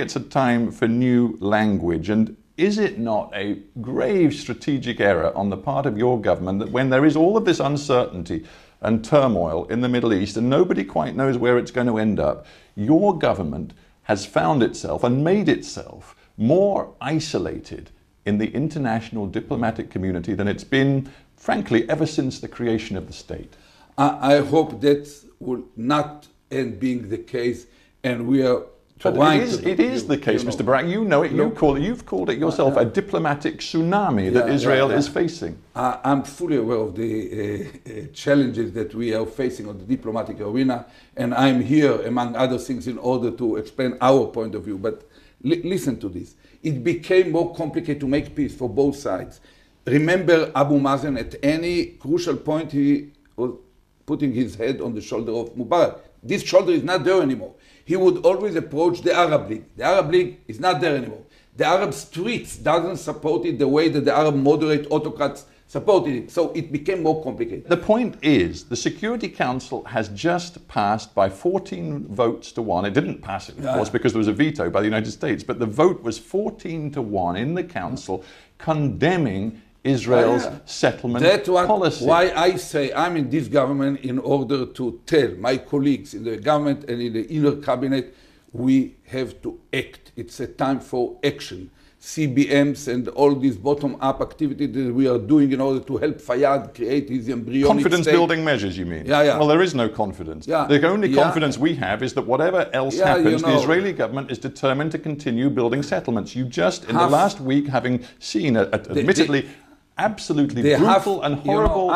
It's a time for new language, and is it not a grave strategic error on the part of your government that when there is all of this uncertainty and turmoil in the Middle East and nobody quite knows where it's going to end up, your government has found itself and made itself more isolated in the international diplomatic community than it's been, frankly, ever since the creation of the state? I hope that will not end being the case, and we are But it is the case, Mr. Barak. You know it. You've called it yourself a diplomatic tsunami that Israel is facing. I'm fully aware of the challenges that we are facing on the diplomatic arena, and I'm here, among other things, in order to explain our point of view. But listen to this. It became more complicated to make peace for both sides. Remember Abu Mazen, at any crucial point, he was putting his head on the shoulder of Mubarak. This shoulder is not there anymore. He would always approach the Arab League. The Arab League is not there anymore. The Arab streets doesn't support it the way that the Arab moderate autocrats supported it. So it became more complicated. The point is, the Security Council has just passed by 14 votes to 1. It didn't pass it, of course, because there was a veto by the United States, but the vote was 14 to 1 in the Council condemning Israel's settlement policy. Why I say I'm in this government in order to tell my colleagues in the government and in the inner cabinet, we have to act. It's a time for action. CBMs and all these bottom-up activities that we are doing in order to help Fayyad create his embryonic Confidence-building measures, you mean? Yeah. Well, there is no confidence. The only confidence we have is that whatever else happens, the Israeli government is determined to continue building settlements. You just, in the last week, having seen, admittedly, absolutely brutal and horrible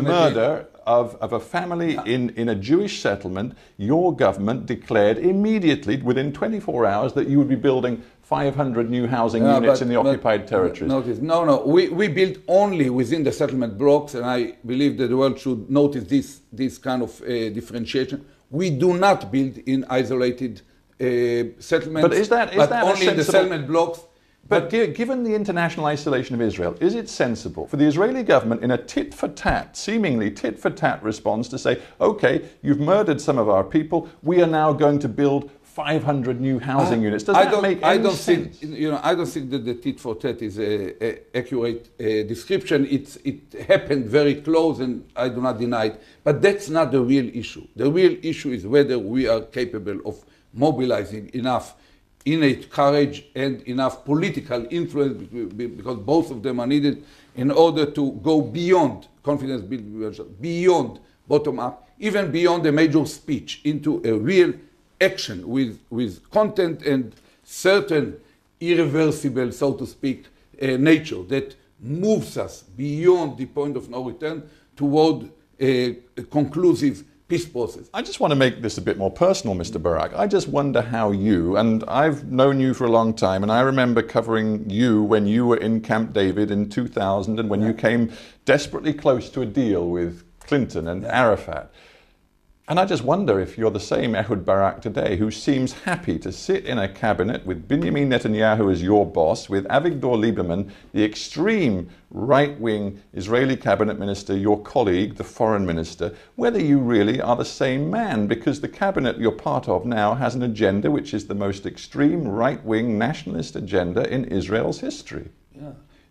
murder of a family in a Jewish settlement, your government declared immediately, within 24 hours, that you would be building 500 new housing units in the occupied territories. Notice, no. We build only within the settlement blocks, and I believe that the world should notice this kind of differentiation. We do not build in isolated settlements, but is that only in the settlement blocks. But given the international isolation of Israel, is it sensible for the Israeli government in a tit-for-tat, seemingly tit-for-tat response to say, okay, you've murdered some of our people, we are now going to build 500 new housing units? Does that make any sense? I don't think that the tit-for-tat is an accurate description. It happened very close, and I do not deny it. But that's not the real issue. The real issue is whether we are capable of mobilizing enough innate courage and enough political influence, because both of them are needed in order to go beyond confidence building, beyond bottom-up, even beyond a major speech, into a real action with content and certain irreversible, so to speak, nature that moves us beyond the point of no return toward a conclusive peace process. I just want to make this a bit more personal, Mr. Barak. I just wonder how you, and I've known you for a long time, and I remember covering you when you were in Camp David in 2000 and when you came desperately close to a deal with Clinton and Arafat. And I just wonder if you're the same Ehud Barak today, who seems happy to sit in a cabinet with Benjamin Netanyahu as your boss, with Avigdor Lieberman, the extreme right-wing Israeli cabinet minister, your colleague, the foreign minister, whether you really are the same man, because the cabinet you're part of now has an agenda which is the most extreme right-wing nationalist agenda in Israel's history.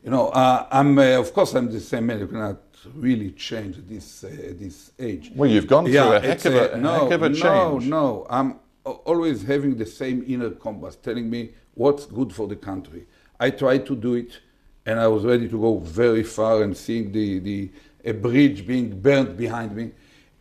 Of course I'm the same man. You cannot really change at this age. Well, you've gone through a heck of a change. No. I'm always having the same inner compass, telling me what's good for the country. I tried to do it, and I was ready to go very far, and seeing a bridge being burnt behind me.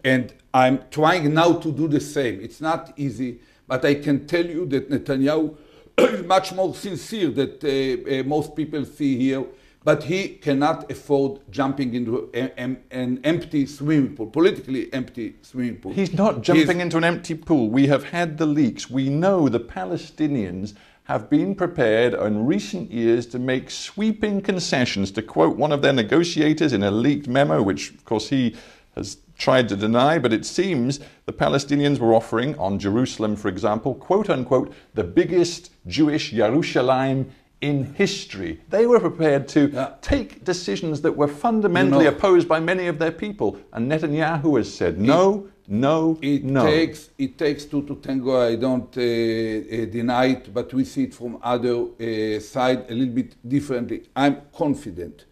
And I'm trying now to do the same. It's not easy, but I can tell you that Netanyahu is much more sincere than most people see here. But he cannot afford jumping into an empty swimming pool, politically empty swimming pool. He's not jumping into an empty pool. We have had the leaks. We know the Palestinians have been prepared in recent years to make sweeping concessions, to quote one of their negotiators in a leaked memo, which of course he has tried to deny, but it seems the Palestinians were offering on Jerusalem, for example, quote unquote, the biggest Jewish Yerushalayim in history. They were prepared to take decisions that were fundamentally opposed by many of their people. And Netanyahu has said, no, no, no. It takes two to tango. I don't deny it, but we see it from other side a little bit differently. I'm confident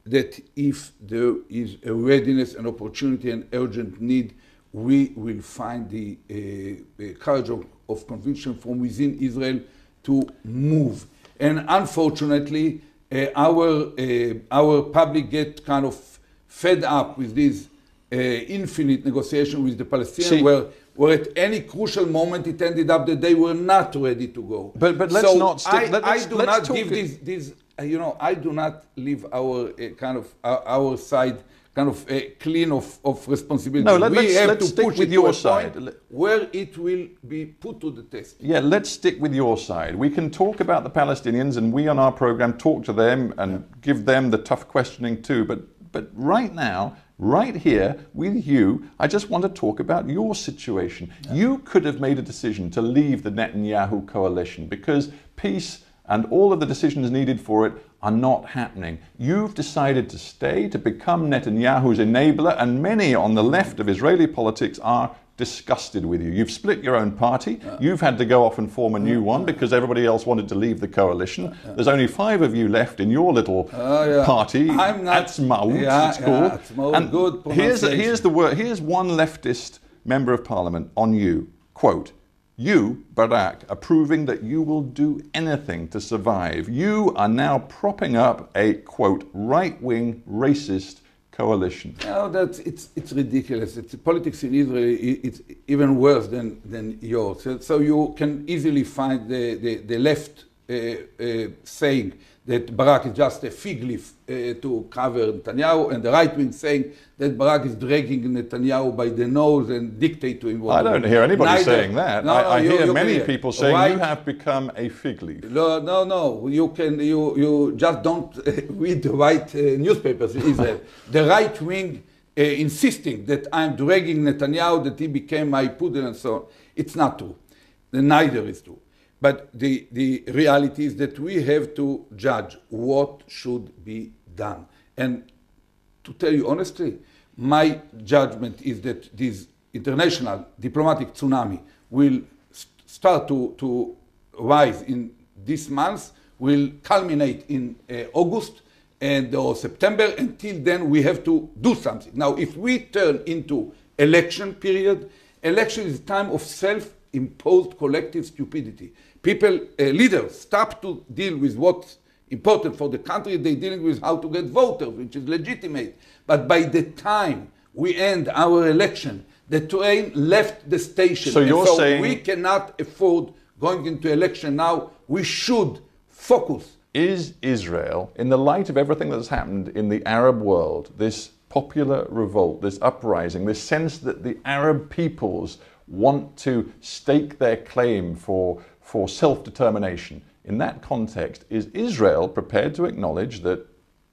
that if there is a readiness, an opportunity, an urgent need, we will find the courage of conviction from within Israel to move. And unfortunately, our public get kind of fed up with this infinite negotiation with the Palestinians, where at any crucial moment it ended up that they were not ready to go. But let's so not stick. I do not give this. I do not leave our our side kind of clean of responsibility. No, we have let's to stick push with it your to a side. point where it will be put to the test. Yeah, let's stick with your side. We can talk about the Palestinians, and we on our program talk to them and give them the tough questioning too. But right now, right here with you, I just want to talk about your situation. Yeah. You could have made a decision to leave the Netanyahu coalition because peace and all of the decisions needed for it are not happening. You've decided to stay, to become Netanyahu's enabler, and many on the left of Israeli politics are disgusted with you. You've split your own party. You've had to go off and form a new one because everybody else wanted to leave the coalition. There's only 5 of you left in your little party. I'm not. Atzmaut, it's called. Atzmaut, and good here's the word. Here's one leftist member of parliament on you. Quote, you, Barak, are proving that you will do anything to survive. You are now propping up a, quote, right-wing racist coalition. No, it's ridiculous. It's politics in Israel. It's even worse than yours. So you can easily find the left saying that Barak is just a fig leaf to cover Netanyahu, and the right wing saying that Barak is dragging Netanyahu by the nose and dictate to him what I don't hear anybody saying that. No, I hear many can, people saying right, you have become a fig leaf. No. You just don't read the right newspapers in Israel. The right wing insisting that I'm dragging Netanyahu, that he became my poodle and so on. It's not true. Neither is true. But the reality is that we have to judge what should be done. And to tell you honestly, my judgment is that this international diplomatic tsunami will start to rise in this month, will culminate in August or September. Until then, we have to do something. Now, if we turn into election period, election is a time of self-imposed collective stupidity. People, leaders, stop to deal with what's important for the country. They're dealing with how to get voters, which is legitimate. But by the time we end our election, the train left the station. So you're saying we cannot afford going into election now. We should focus. Is Israel, in the light of everything that's happened in the Arab world, this popular revolt, this uprising, this sense that the Arab peoples want to stake their claim for self-determination. In that context, is Israel prepared to acknowledge that,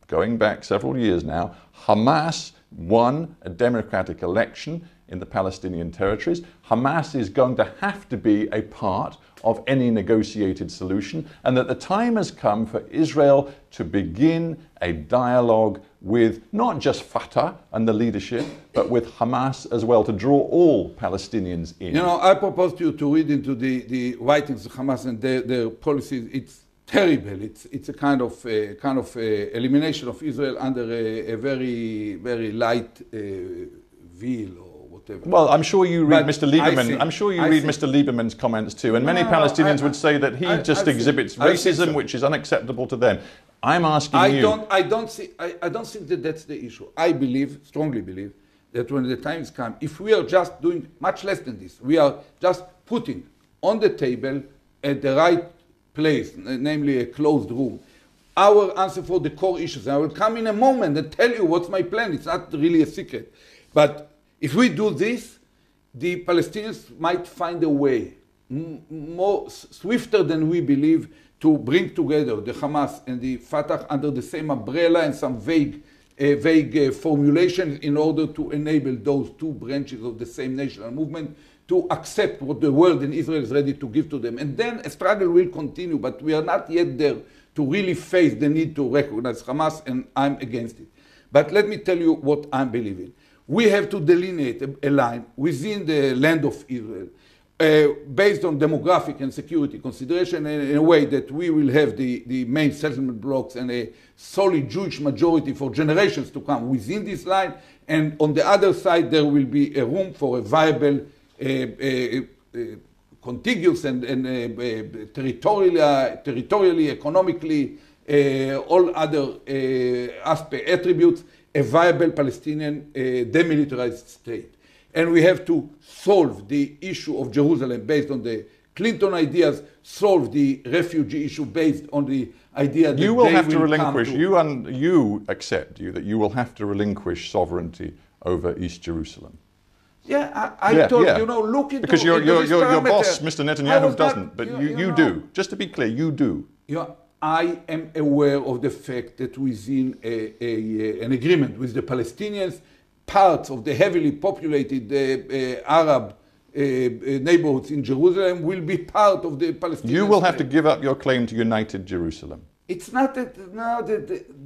going back several years now, Hamas won a democratic election in the Palestinian territories? Hamas is going to have to be a part of any negotiated solution, and that the time has come for Israel to begin a dialogue with not just Fatah and the leadership, but with Hamas as well, to draw all Palestinians in. You know, I propose to you to read into the writings of Hamas and their policies. It's terrible. It's a kind of elimination of Israel under a very, very light veil or whatever. Well, I'm sure you read Mr. Lieberman. I'm sure you read Mr. Lieberman's comments too, and many Palestinians would say that he just exhibits racism, which is unacceptable to them. I'm asking you. I don't think that that's the issue. I strongly believe, that when the time is come, if we are just doing much less than this, we are just putting on the table at the right place, namely a closed room, our answer for the core issues. And I will come in a moment and tell you what's my plan. It's not really a secret. But if we do this, the Palestinians might find a way, more swifter than we believe, to bring together the Hamas and the Fatah under the same umbrella and some vague formulation in order to enable those two branches of the same national movement to accept what the world and Israel is ready to give to them. And then a struggle will continue, but we are not yet there to really face the need to recognize Hamas, and I'm against it. But let me tell you what I'm believing. We have to delineate a line within the land of Israel based on demographic and security consideration in a way that we will have the main settlement blocks and a solid Jewish majority for generations to come within this line. And on the other side, there will be a room for a viable contiguous and territorially, economically, all other attributes, a viable Palestinian demilitarized state. And we have to solve the issue of Jerusalem based on the Clinton ideas, solve the refugee issue based on the idea that you will have to will relinquish, you accept that you will have to relinquish sovereignty over East Jerusalem. Yeah, I told you know, look into because your boss, Mr. Netanyahu, not, doesn't, but you do. Just to be clear, you do. I am aware of the fact that within an agreement with the Palestinians, parts of the heavily populated Arab neighborhoods in Jerusalem will be part of the Palestinian You will have state. to give up your claim to united Jerusalem. It's not that,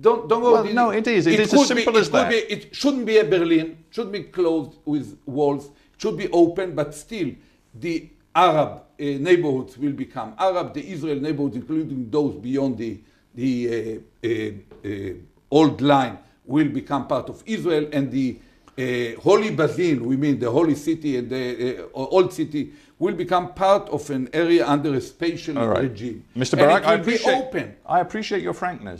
don't go. Well, no, it is. It is as simple as that. It shouldn't be a Berlin, should be closed with walls, it should be open, but still the Arab neighborhoods will become Arab, the Israel neighborhoods, including those beyond the old line, will become part of Israel, and the Holy Basin, we mean the Holy City and the Old City, will become part of an area under a spatial regime. Mr. Barak, and it will be open. I appreciate your frankness.